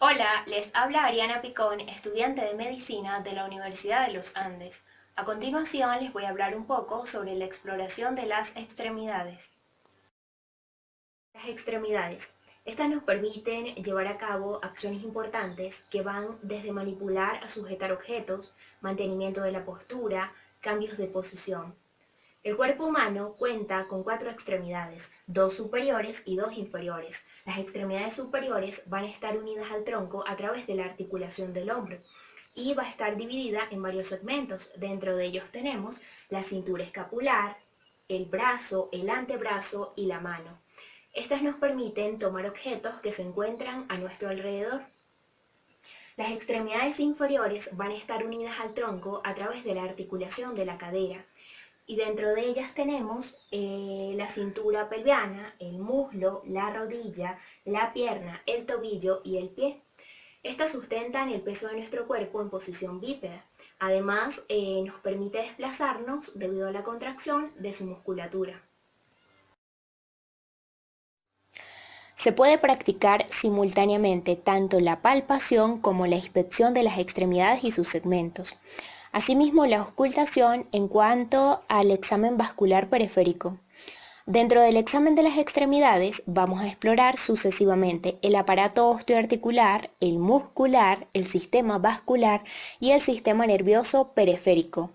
Hola, les habla Ariana Picón, estudiante de Medicina de la Universidad de los Andes. A continuación les voy a hablar un poco sobre la exploración de las extremidades. Las extremidades. Estas nos permiten llevar a cabo acciones importantes que van desde manipular a sujetar objetos, mantenimiento de la postura, cambios de posición. El cuerpo humano cuenta con 4 extremidades, 2 superiores y 2 inferiores. Las extremidades superiores van a estar unidas al tronco a través de la articulación del hombro y va a estar dividida en varios segmentos. Dentro de ellos tenemos la cintura escapular, el brazo, el antebrazo y la mano. Estas nos permiten tomar objetos que se encuentran a nuestro alrededor. Las extremidades inferiores van a estar unidas al tronco a través de la articulación de la cadera. Y dentro de ellas tenemos la cintura pelviana, el muslo, la rodilla, la pierna, el tobillo y el pie. Estas sustentan el peso de nuestro cuerpo en posición bípeda. Además, nos permite desplazarnos debido a la contracción de su musculatura. Se puede practicar simultáneamente tanto la palpación como la inspección de las extremidades y sus segmentos. Asimismo, la auscultación en cuanto al examen vascular periférico. Dentro del examen de las extremidades vamos a explorar sucesivamente el aparato osteoarticular, el muscular, el sistema vascular y el sistema nervioso periférico.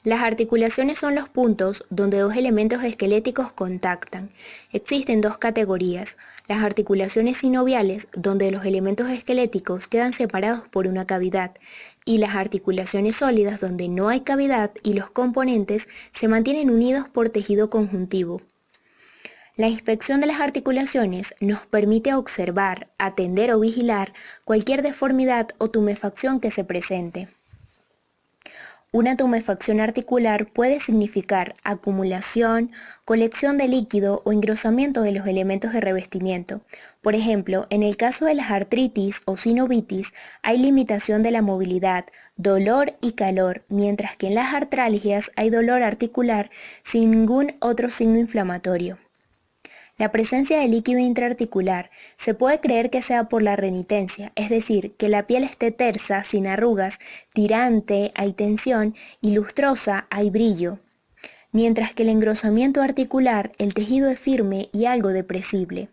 Las articulaciones son los puntos donde dos elementos esqueléticos contactan. Existen dos categorías: las articulaciones sinoviales, donde los elementos esqueléticos quedan separados por una cavidad, y las articulaciones sólidas, donde no hay cavidad y los componentes se mantienen unidos por tejido conjuntivo. La inspección de las articulaciones nos permite observar, atender o vigilar cualquier deformidad o tumefacción que se presente. Una tumefacción articular puede significar acumulación, colección de líquido o engrosamiento de los elementos de revestimiento. Por ejemplo, en el caso de las artritis o sinovitis hay limitación de la movilidad, dolor y calor, mientras que en las artralgias hay dolor articular sin ningún otro signo inflamatorio. La presencia de líquido intraarticular se puede creer que sea por la renitencia, es decir, que la piel esté tersa, sin arrugas, tirante, hay tensión, y lustrosa, hay brillo. Mientras que el engrosamiento articular, el tejido es firme y algo depresible.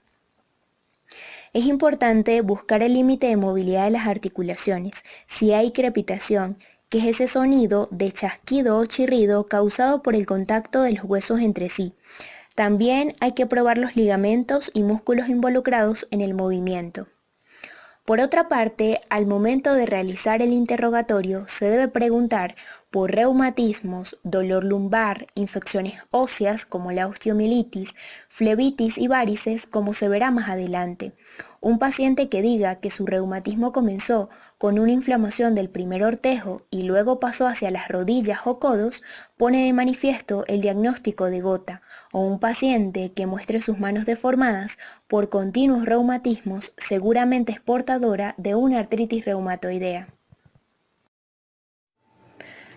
Es importante buscar el límite de movilidad de las articulaciones. Si hay crepitación, que es ese sonido de chasquido o chirrido causado por el contacto de los huesos entre sí. También hay que probar los ligamentos y músculos involucrados en el movimiento. Por otra parte, al momento de realizar el interrogatorio se debe preguntar por reumatismos, dolor lumbar, infecciones óseas como la osteomielitis, flebitis y varices, como se verá más adelante. Un paciente que diga que su reumatismo comenzó con una inflamación del primer ortejo y luego pasó hacia las rodillas o codos pone de manifiesto el diagnóstico de gota, o un paciente que muestre sus manos deformadas por continuos reumatismos seguramente es portadora de una artritis reumatoidea.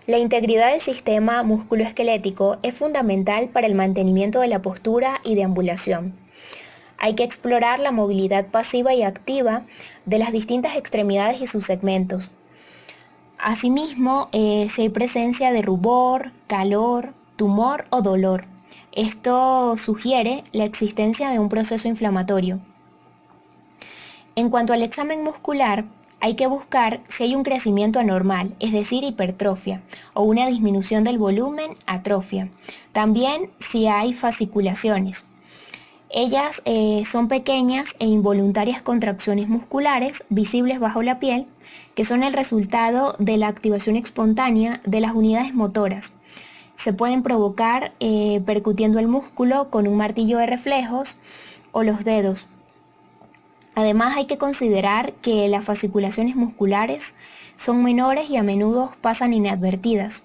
La integridad del sistema musculoesquelético es fundamental para el mantenimiento de la postura y deambulación. Hay que explorar la movilidad pasiva y activa de las distintas extremidades y sus segmentos. Asimismo, si hay presencia de rubor, calor, tumor o dolor. Esto sugiere la existencia de un proceso inflamatorio. En cuanto al examen muscular, hay que buscar si hay un crecimiento anormal, es decir, hipertrofia, o una disminución del volumen, atrofia. También si hay fasciculaciones. Ellas son pequeñas e involuntarias contracciones musculares visibles bajo la piel, que son el resultado de la activación espontánea de las unidades motoras. Se pueden provocar percutiendo el músculo con un martillo de reflejos o los dedos. Además, hay que considerar que las fasciculaciones musculares son menores y a menudo pasan inadvertidas.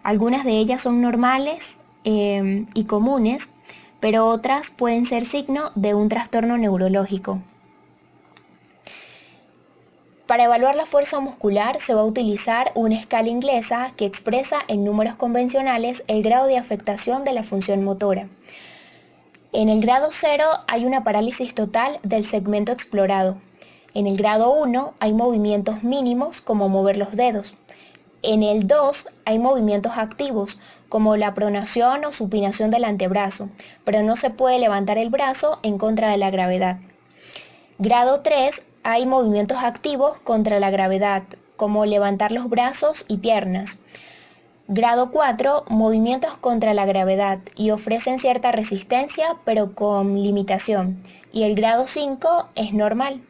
Algunas de ellas son normales y comunes, pero otras pueden ser signo de un trastorno neurológico. Para evaluar la fuerza muscular se va a utilizar una escala inglesa que expresa en números convencionales el grado de afectación de la función motora. En el grado 0 hay una parálisis total del segmento explorado. En el grado 1 hay movimientos mínimos como mover los dedos. En el 2 hay movimientos activos como la pronación o supinación del antebrazo, pero no se puede levantar el brazo en contra de la gravedad. Grado 3 hay movimientos activos contra la gravedad, como levantar los brazos y piernas. Grado 4, movimientos contra la gravedad y ofrecen cierta resistencia pero con limitación. Y el grado 5 es normal.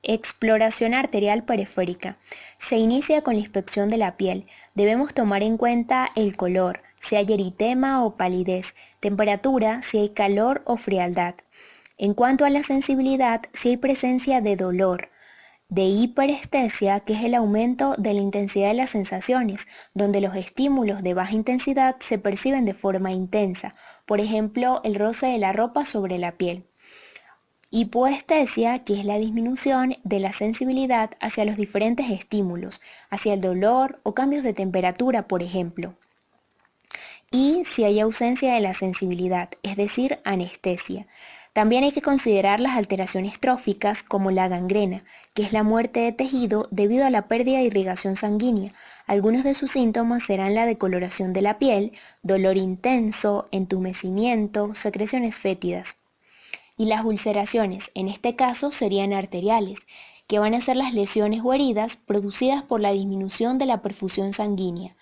Exploración arterial periférica. Se inicia con la inspección de la piel. Debemos tomar en cuenta el color, si hay eritema o palidez, temperatura, si hay calor o frialdad. En cuanto a la sensibilidad, si hay presencia de dolor, de hiperestesia, que es el aumento de la intensidad de las sensaciones, donde los estímulos de baja intensidad se perciben de forma intensa, por ejemplo, el roce de la ropa sobre la piel. Hipoestesia, que es la disminución de la sensibilidad hacia los diferentes estímulos, hacia el dolor o cambios de temperatura, por ejemplo. Y si hay ausencia de la sensibilidad, es decir, anestesia. También hay que considerar las alteraciones tróficas como la gangrena, que es la muerte de tejido debido a la pérdida de irrigación sanguínea. Algunos de sus síntomas serán la decoloración de la piel, dolor intenso, entumecimiento, secreciones fétidas. Y las ulceraciones, en este caso, serían arteriales, que van a ser las lesiones o heridas producidas por la disminución de la perfusión sanguínea.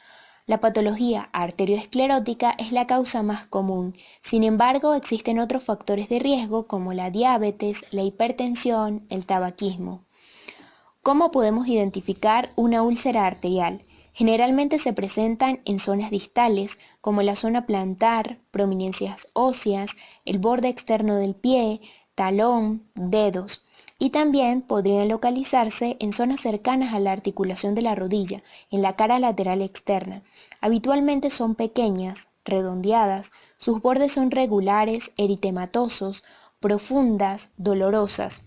La patología arterioesclerótica es la causa más común. Sin embargo, existen otros factores de riesgo como la diabetes, la hipertensión, el tabaquismo. ¿Cómo podemos identificar una úlcera arterial? Generalmente se presentan en zonas distales, como la zona plantar, prominencias óseas, el borde externo del pie, talón, dedos. Y también podrían localizarse en zonas cercanas a la articulación de la rodilla, en la cara lateral externa. Habitualmente son pequeñas, redondeadas, sus bordes son regulares, eritematosos, profundas, dolorosas.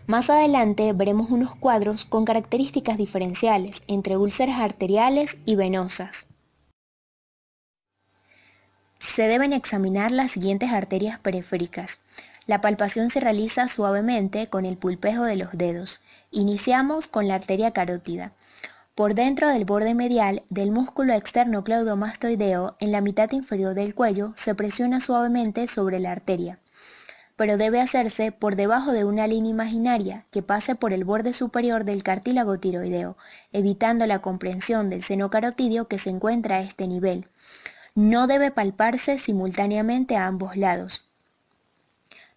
Más adelante veremos unos cuadros con características diferenciales entre úlceras arteriales y venosas. Se deben examinar las siguientes arterias periféricas. La palpación se realiza suavemente con el pulpejo de los dedos. Iniciamos con la arteria carótida. Por dentro del borde medial del músculo externo claudomastoideo, en la mitad inferior del cuello, se presiona suavemente sobre la arteria, pero debe hacerse por debajo de una línea imaginaria que pase por el borde superior del cartílago tiroideo, evitando la comprensión del seno carotídeo que se encuentra a este nivel. No debe palparse simultáneamente a ambos lados.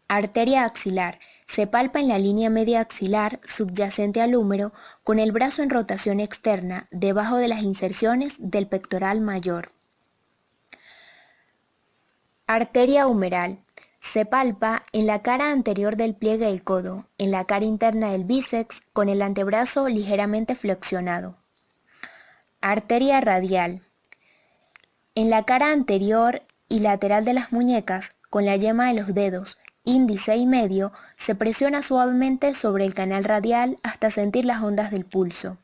Arteria axilar. Se palpa en la línea media axilar subyacente al húmero con el brazo en rotación externa debajo de las inserciones del pectoral mayor. Arteria humeral. Se palpa en la cara anterior del pliegue del codo, en la cara interna del bíceps con el antebrazo ligeramente flexionado. Arteria radial. En la cara anterior y lateral de las muñecas, con la yema de los dedos, índice y medio, se presiona suavemente sobre el canal radial hasta sentir las ondas del pulso.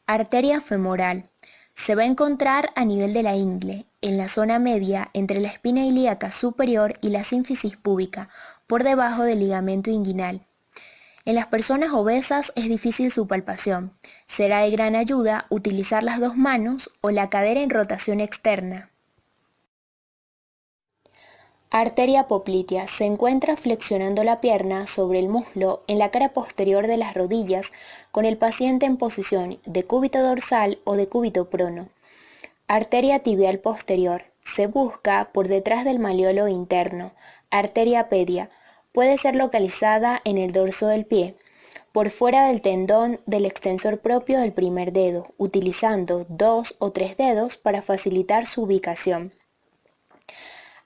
Arteria femoral. Se va a encontrar a nivel de la ingle, en la zona media entre la espina ilíaca superior y la sínfisis púbica, por debajo del ligamento inguinal. En las personas obesas es difícil su palpación. Será de gran ayuda utilizar las dos manos o la cadera en rotación externa. Arteria poplitea. Se encuentra flexionando la pierna sobre el muslo en la cara posterior de las rodillas con el paciente en posición de cúbito dorsal o de cúbito prono. Arteria tibial posterior. Se busca por detrás del maleolo interno. Arteria pedia. Puede ser localizada en el dorso del pie, por fuera del tendón del extensor propio del primer dedo, utilizando 2 o 3 dedos para facilitar su ubicación.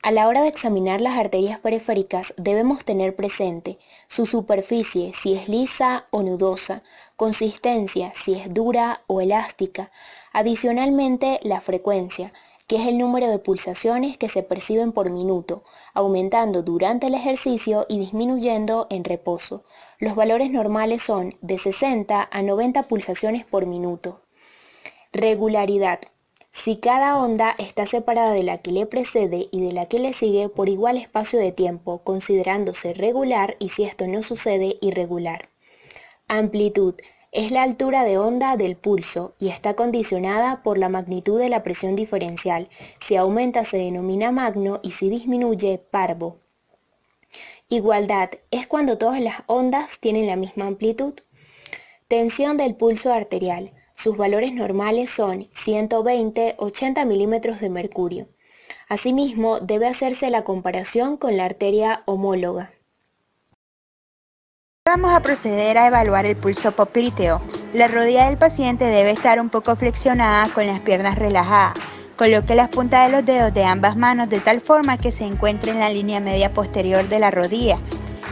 A la hora de examinar las arterias periféricas debemos tener presente su superficie, si es lisa o nudosa, consistencia, si es dura o elástica, adicionalmente la frecuencia, que es el número de pulsaciones que se perciben por minuto, aumentando durante el ejercicio y disminuyendo en reposo. Los valores normales son de 60 a 90 pulsaciones por minuto. Regularidad. Si cada onda está separada de la que le precede y de la que le sigue por igual espacio de tiempo, considerándose regular, y si esto no sucede, irregular. Amplitud es la altura de onda del pulso y está condicionada por la magnitud de la presión diferencial. Si aumenta se denomina magno y si disminuye, parvo. Igualdad es cuando todas las ondas tienen la misma amplitud. Tensión del pulso arterial. Sus valores normales son 120-80 milímetros de mercurio. Asimismo, debe hacerse la comparación con la arteria homóloga. Vamos a proceder a evaluar el pulso popliteo. La rodilla del paciente debe estar un poco flexionada con las piernas relajadas. Coloque las puntas de los dedos de ambas manos de tal forma que se encuentre en la línea media posterior de la rodilla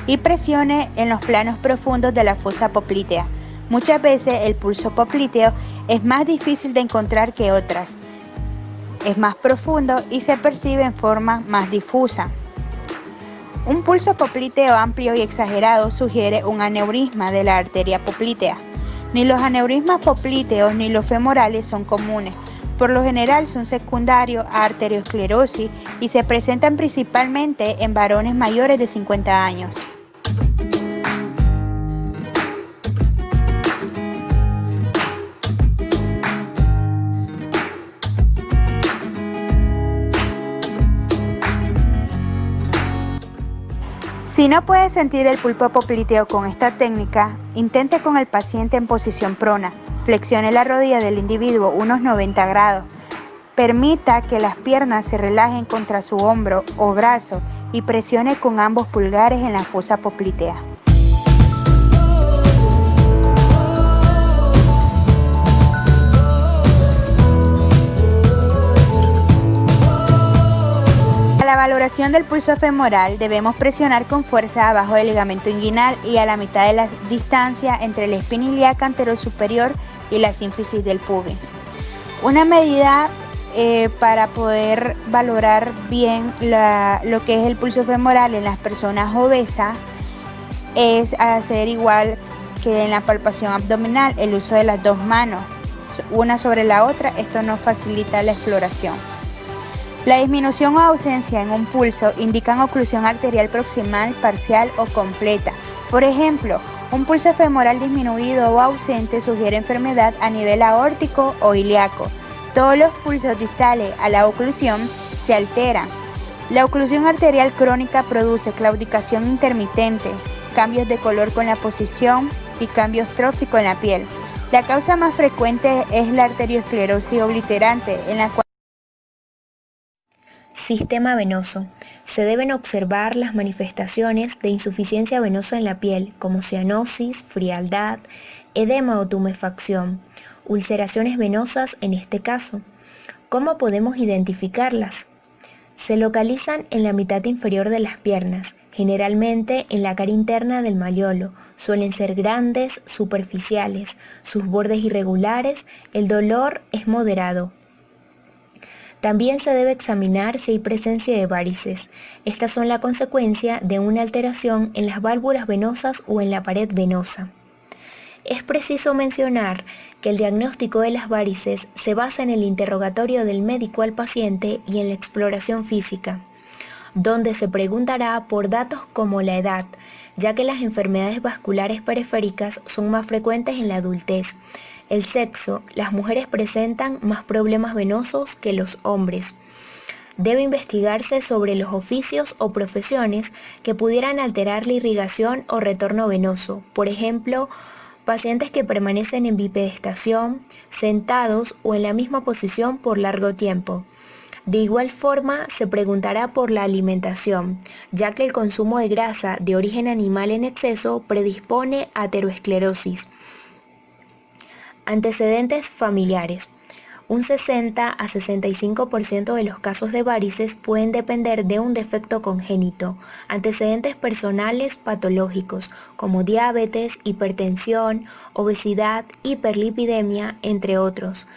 y presione en los planos profundos de la fosa poplitea. Muchas veces el pulso popliteo es más difícil de encontrar que otras. Es más profundo y se percibe en forma más difusa. Un pulso popliteo amplio y exagerado sugiere un aneurisma de la arteria poplitea. Ni los aneurismas popliteos ni los femorales son comunes. Por lo general son secundarios a arteriosclerosis y se presentan principalmente en varones mayores de 50 años. Si no puede sentir el pulso popliteo con esta técnica, intente con el paciente en posición prona. Flexione la rodilla del individuo unos 90 grados. Permita que las piernas se relajen contra su hombro o brazo y presione con ambos pulgares en la fosa poplitea. Para la valoración del pulso femoral debemos presionar con fuerza abajo del ligamento inguinal y a la mitad de la distancia entre la espina ilíaca anterosuperior y la sínfisis del pubis. Una medida para poder valorar bien lo que es el pulso femoral en las personas obesas es hacer igual que en la palpación abdominal, el uso de las dos manos, una sobre la otra. Esto nos facilita la exploración. La disminución o ausencia en un pulso indican oclusión arterial proximal, parcial o completa. Por ejemplo, un pulso femoral disminuido o ausente sugiere enfermedad a nivel aórtico o ilíaco. Todos los pulsos distales a la oclusión se alteran. La oclusión arterial crónica produce claudicación intermitente, cambios de color con la posición y cambios tróficos en la piel. La causa más frecuente es la arteriosclerosis obliterante, en la cual Sistema venoso. Se deben observar las manifestaciones de insuficiencia venosa en la piel, como cianosis, frialdad, edema o tumefacción, ulceraciones venosas en este caso. ¿Cómo podemos identificarlas? Se localizan en la mitad inferior de las piernas, generalmente en la cara interna del malleolo. Suelen ser grandes, superficiales, sus bordes irregulares, el dolor es moderado. También se debe examinar si hay presencia de varices. Estas son la consecuencia de una alteración en las válvulas venosas o en la pared venosa. Es preciso mencionar que el diagnóstico de las varices se basa en el interrogatorio del médico al paciente y en la exploración física, donde se preguntará por datos como la edad, ya que las enfermedades vasculares periféricas son más frecuentes en la adultez. El sexo, las mujeres presentan más problemas venosos que los hombres. Debe investigarse sobre los oficios o profesiones que pudieran alterar la irrigación o retorno venoso. Por ejemplo, pacientes que permanecen en bipedestación, sentados o en la misma posición por largo tiempo. De igual forma, se preguntará por la alimentación, ya que el consumo de grasa de origen animal en exceso predispone a aterosclerosis. Antecedentes familiares. Un 60 a 65% de los casos de varices pueden depender de un defecto congénito. Antecedentes personales patológicos como diabetes, hipertensión, obesidad, hiperlipidemia, entre otros.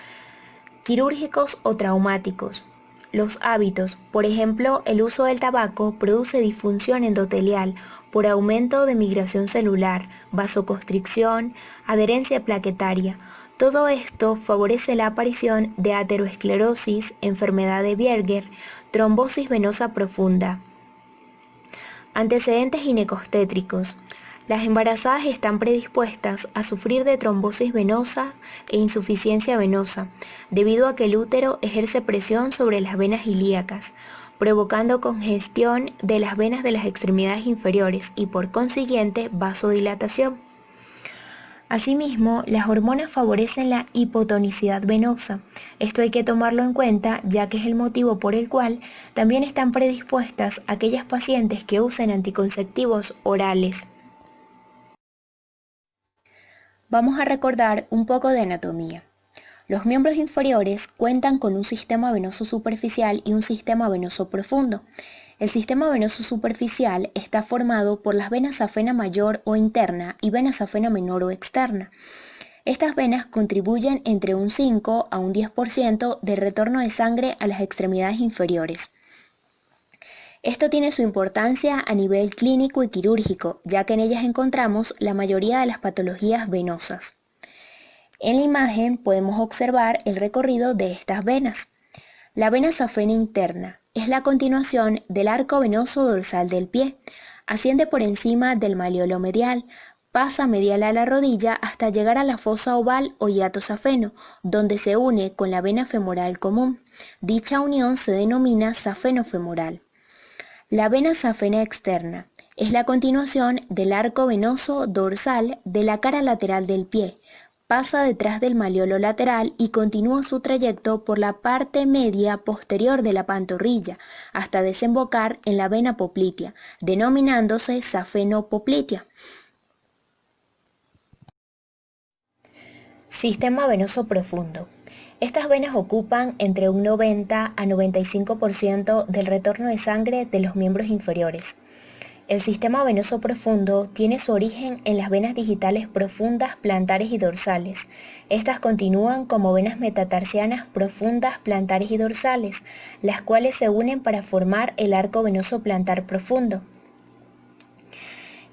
Quirúrgicos o traumáticos. Los hábitos, por ejemplo, el uso del tabaco produce disfunción endotelial por aumento de migración celular, vasoconstricción, adherencia plaquetaria. Todo esto favorece la aparición de aterosclerosis, enfermedad de Buerger, trombosis venosa profunda. Antecedentes ginecostétricos. Las embarazadas están predispuestas a sufrir de trombosis venosa e insuficiencia venosa, debido a que el útero ejerce presión sobre las venas ilíacas, provocando congestión de las venas de las extremidades inferiores y por consiguiente vasodilatación. Asimismo, las hormonas favorecen la hipotonicidad venosa. Esto hay que tomarlo en cuenta, ya que es el motivo por el cual también están predispuestas aquellas pacientes que usen anticonceptivos orales. Vamos a recordar un poco de anatomía. Los miembros inferiores cuentan con un sistema venoso superficial y un sistema venoso profundo. El sistema venoso superficial está formado por las venas safena mayor o interna y vena safena menor o externa. Estas venas contribuyen entre un 5 a un 10% de retorno de sangre a las extremidades inferiores. Esto tiene su importancia a nivel clínico y quirúrgico, ya que en ellas encontramos la mayoría de las patologías venosas. En la imagen podemos observar el recorrido de estas venas. La vena safena interna es la continuación del arco venoso dorsal del pie, asciende por encima del maleolo medial, pasa medial a la rodilla hasta llegar a la fosa oval o hiato safeno, donde se une con la vena femoral común. Dicha unión se denomina safeno femoral. La vena safena externa es la continuación del arco venoso dorsal de la cara lateral del pie, pasa detrás del maleolo lateral y continúa su trayecto por la parte media posterior de la pantorrilla hasta desembocar en la vena poplitea, denominándose safeno poplitea. Sistema venoso profundo. Estas venas ocupan entre un 90 a 95% del retorno de sangre de los miembros inferiores. El sistema venoso profundo tiene su origen en las venas digitales profundas, plantares y dorsales. Estas continúan como venas metatarsianas profundas, plantares y dorsales, las cuales se unen para formar el arco venoso plantar profundo.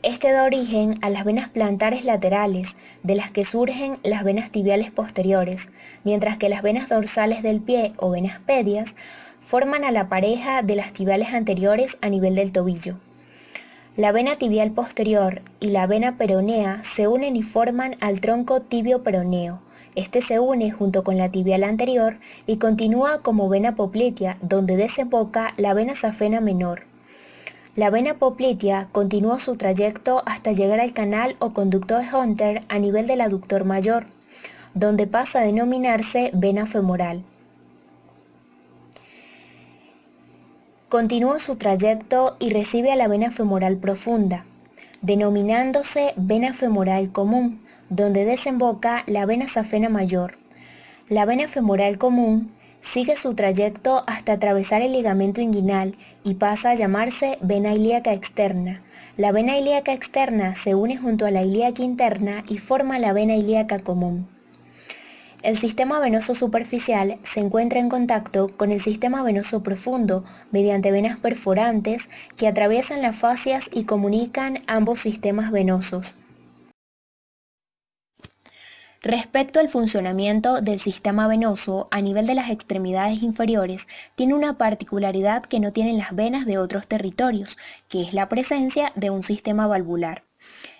Este da origen a las venas plantares laterales, de las que surgen las venas tibiales posteriores, mientras que las venas dorsales del pie o venas pedias forman a la pareja de las tibiales anteriores a nivel del tobillo. La vena tibial posterior y la vena peronea se unen y forman al tronco tibio-peroneo. Este se une junto con la tibial anterior y continúa como vena poplitea, donde desemboca la vena safena menor. La vena poplitea continúa su trayecto hasta llegar al canal o conducto de Hunter a nivel del aductor mayor, donde pasa a denominarse vena femoral. Continúa su trayecto y recibe a la vena femoral profunda, denominándose vena femoral común, donde desemboca la vena safena mayor. La vena femoral común sigue su trayecto hasta atravesar el ligamento inguinal y pasa a llamarse vena ilíaca externa. La vena ilíaca externa se une junto a la ilíaca interna y forma la vena ilíaca común. El sistema venoso superficial se encuentra en contacto con el sistema venoso profundo mediante venas perforantes que atraviesan las fascias y comunican ambos sistemas venosos. Respecto al funcionamiento del sistema venoso a nivel de las extremidades inferiores, tiene una particularidad que no tienen las venas de otros territorios, que es la presencia de un sistema valvular.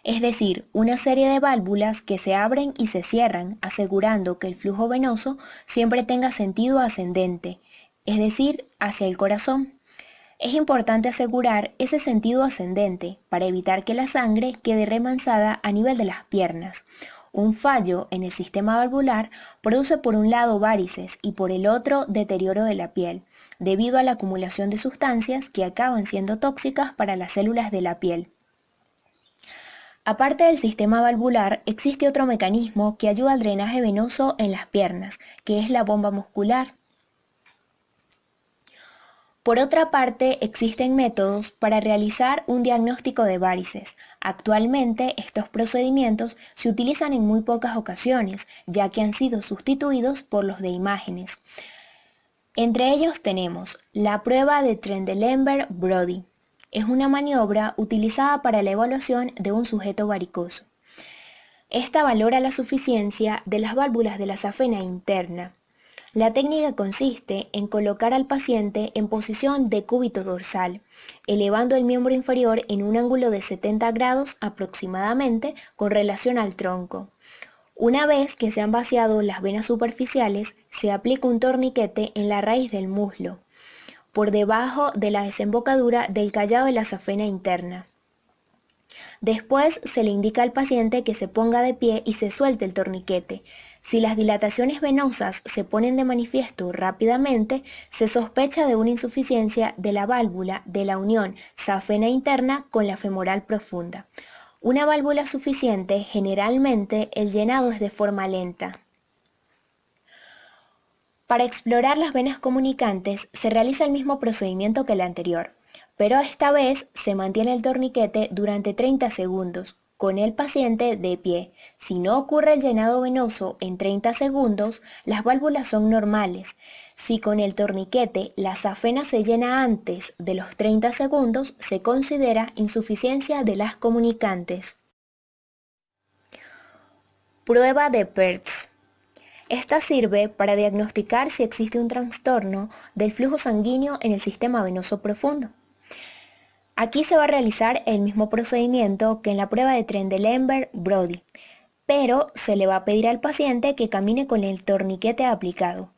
Es decir, una serie de válvulas que se abren y se cierran, asegurando que el flujo venoso siempre tenga sentido ascendente, es decir, hacia el corazón. Es importante asegurar ese sentido ascendente para evitar que la sangre quede remansada a nivel de las piernas. Un fallo en el sistema valvular produce por un lado varices y por el otro deterioro de la piel, debido a la acumulación de sustancias que acaban siendo tóxicas para las células de la piel. Aparte del sistema valvular, existe otro mecanismo que ayuda al drenaje venoso en las piernas, que es la bomba muscular. Por otra parte, existen métodos para realizar un diagnóstico de varices. Actualmente, estos procedimientos se utilizan en muy pocas ocasiones, ya que han sido sustituidos por los de imágenes. Entre ellos tenemos la prueba de Trendelenburg-Brody. Es una maniobra utilizada para la evaluación de un sujeto varicoso. Esta valora la suficiencia de las válvulas de la safena interna. La técnica consiste en colocar al paciente en posición de cúbito dorsal, elevando el miembro inferior en un ángulo de 70 grados aproximadamente con relación al tronco. Una vez que se han vaciado las venas superficiales, se aplica un torniquete en la raíz del muslo, por debajo de la desembocadura del callado de la safena interna. Después se le indica al paciente que se ponga de pie y se suelte el torniquete. Si las dilataciones venosas se ponen de manifiesto rápidamente, se sospecha de una insuficiencia de la válvula de la unión safena interna con la femoral profunda. Una válvula suficiente, generalmente el llenado es de forma lenta. Para explorar las venas comunicantes se realiza el mismo procedimiento que el anterior, pero esta vez se mantiene el torniquete durante 30 segundos, con el paciente de pie. Si no ocurre el llenado venoso en 30 segundos, las válvulas son normales. Si con el torniquete la safena se llena antes de los 30 segundos, se considera insuficiencia de las comunicantes. Prueba de Pertz. Esta sirve para diagnosticar si existe un trastorno del flujo sanguíneo en el sistema venoso profundo. Aquí se va a realizar el mismo procedimiento que en la prueba de Trendelenburg-Brody, pero se le va a pedir al paciente que camine con el torniquete aplicado.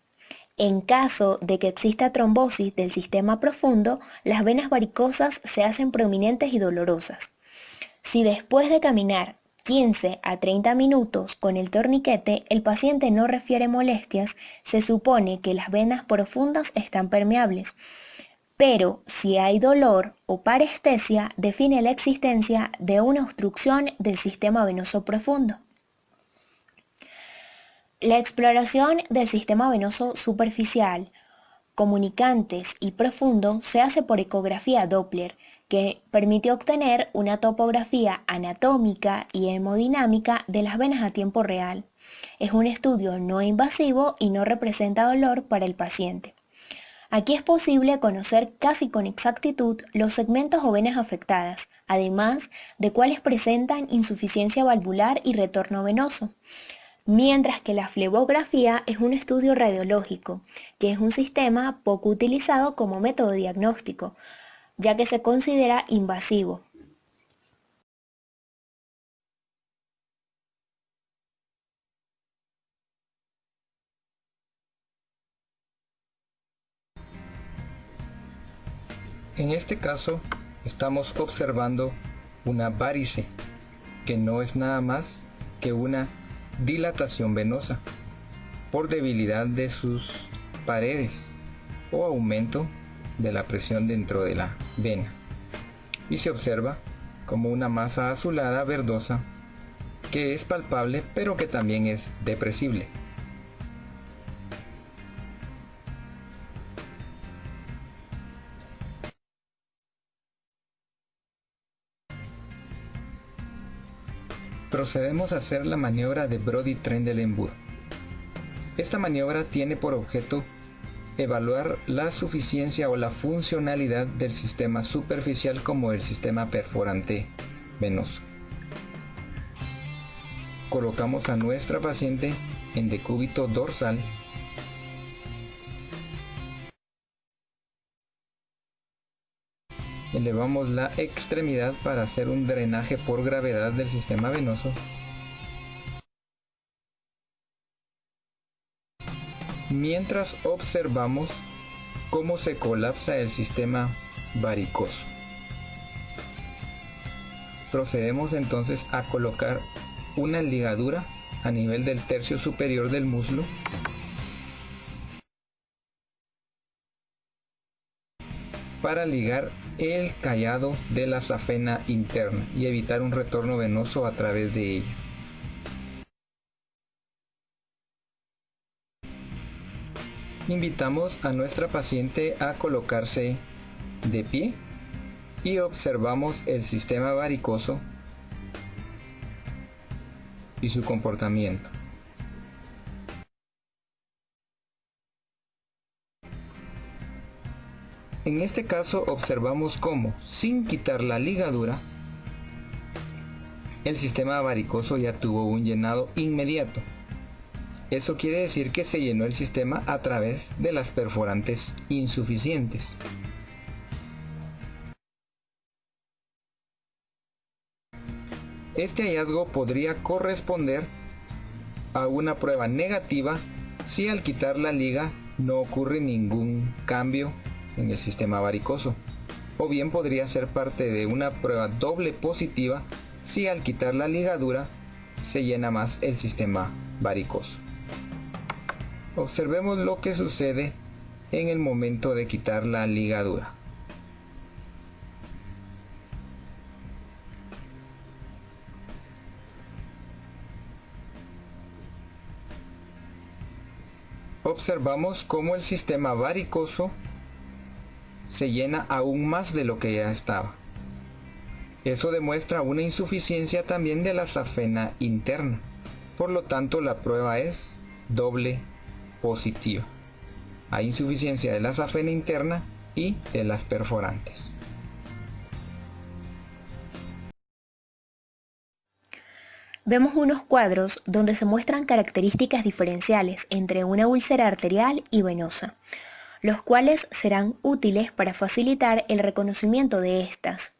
En caso de que exista trombosis del sistema profundo, las venas varicosas se hacen prominentes y dolorosas. Si después de caminar 15 a 30 minutos con el torniquete el paciente no refiere molestias, se supone que las venas profundas están permeables. Pero si hay dolor o parestesia, define la existencia de una obstrucción del sistema venoso profundo. La exploración del sistema venoso superficial, comunicantes y profundo se hace por ecografía Doppler, que permite obtener una topografía anatómica y hemodinámica de las venas a tiempo real. Es un estudio no invasivo y no representa dolor para el paciente. Aquí es posible conocer casi con exactitud los segmentos o venas afectadas, además de cuáles presentan insuficiencia valvular y retorno venoso. Mientras que la flebografía es un estudio radiológico, que es un sistema poco utilizado como método diagnóstico, ya que se considera invasivo. En este caso, estamos observando una varice, que no es nada más que una dilatación venosa por debilidad de sus paredes o aumento de la presión dentro de la vena, y se observa como una masa azulada verdosa que es palpable pero que también es depresible. Procedemos a hacer la maniobra de Brody-Trendelenburg. Esta maniobra tiene por objeto evaluar la suficiencia o la funcionalidad del sistema superficial como el sistema perforante venoso. Colocamos a nuestra paciente en decúbito dorsal . Elevamos la extremidad para hacer un drenaje por gravedad del sistema venoso. Mientras observamos cómo se colapsa el sistema varicoso. Procedemos entonces a colocar una ligadura a nivel del tercio superior del muslo . Para ligar el callado de la safena interna y evitar un retorno venoso a través de ella. Invitamos a nuestra paciente a colocarse de pie y observamos el sistema varicoso y su comportamiento. En este caso observamos cómo, sin quitar la ligadura, el sistema varicoso ya tuvo un llenado inmediato. Eso quiere decir que se llenó el sistema a través de las perforantes insuficientes. Este hallazgo podría corresponder a una prueba negativa si al quitar la liga no ocurre ningún cambio en el sistema varicoso, o bien podría ser parte de una prueba doble positiva si al quitar la ligadura se llena más el sistema varicoso. Observemos lo que sucede en el momento de quitar la ligadura. Observamos cómo el sistema varicoso se llena aún más de lo que ya estaba. Eso demuestra una insuficiencia también de la safena interna. Por lo tanto, la prueba es doble positiva. Hay insuficiencia de la safena interna y de las perforantes. Vemos unos cuadros donde se muestran características diferenciales entre una úlcera arterial y venosa, los cuales serán útiles para facilitar el reconocimiento de estas.